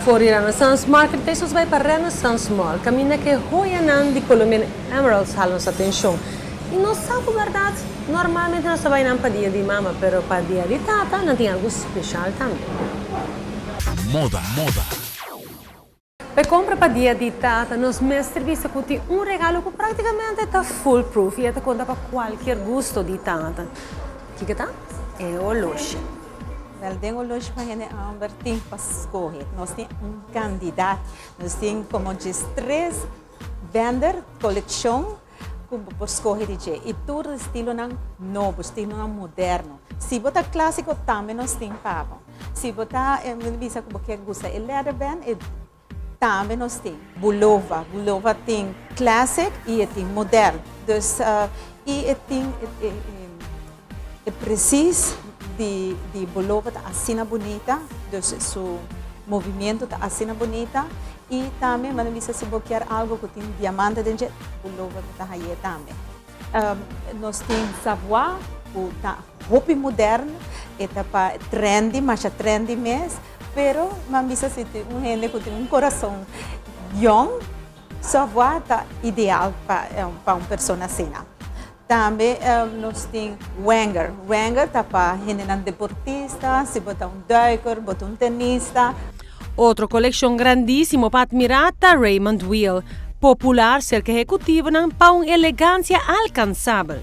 for ir Renaissance Market, tesos vai para Renaissance Mall, caminha que hoianan de Colombian Emeralds há nossa atenção. E não sabe a verdade, normalmente nós vai não para dia de mama, pero para dia de tata não tem algo especial também. Moda. Para compra para dia de tata, nós mestre vista que tem regalo que praticamente está foolproof e está conta para qualquer gosto de tata. O que está? É o loja. Wel, den horloge van hen Amber tem para escolher. Nós temos candidato, nós temos como diz 3 vender coleção para escolher e todo estilo novo, estilo moderno. Se botar clássico também nós temos papo. Se botar visa como que gosta, o leather band também nós temos. Bulova tem classic e tem moderno. Dus e tem é preciso de Bulova tá assim bonita, dus su movimento tá assim bonita e também mas visa se boquear algo que tem diamante dentro, Bulova tá aí também. Nós temos Savoie, que tá roupa moderna, tá para trendy, mas é trendy mesmo, pero mas visa se tem gente que tem coração young, Savoie tá ideal para uma pessoa assim. Também nós temos Wenger. Wenger está para gente deportista, se botar duiker, botar tenista. Outra coleção grandíssima para admirar é Raymond Weil, popular cerca executiva para uma elegância alcançável.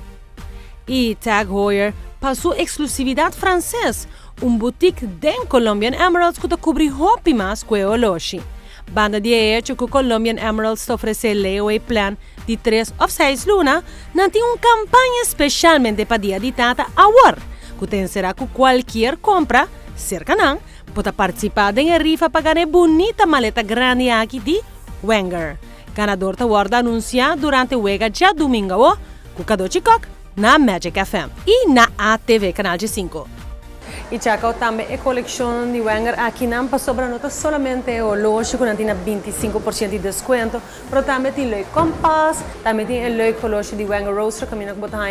E Tag Heuer para sua exclusividade francesa, boutique de Colombian Emeralds que cobre roupa mais que o loja. Banda de hecho que Colombian Emeralds oferece layaway plan de 3 ou 6 lunas, não tem uma campanha especialmente para dia de tata agora, que tem será que qualquer compra, cerca não, pode participar da rifa para ganhar bonita maleta grande aqui de Wenger. Ganador está guarda anunciar durante o Wega já domingo, com Cado Chicok, na Magic FM e na ATV Canal G5. E checkout também a coleção de Wenger aqui não para sobranota somente o loja que tem 25% de desconto, mas também tem o compass, também tem o loja de Wenger Roaster, que eu vou botar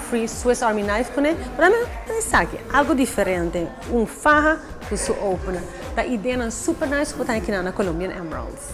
free Swiss Army Knife com ele, mas também tem aqui algo diferente, faja que se open. A ideia é super nice que botar aqui na Colombian Emeralds.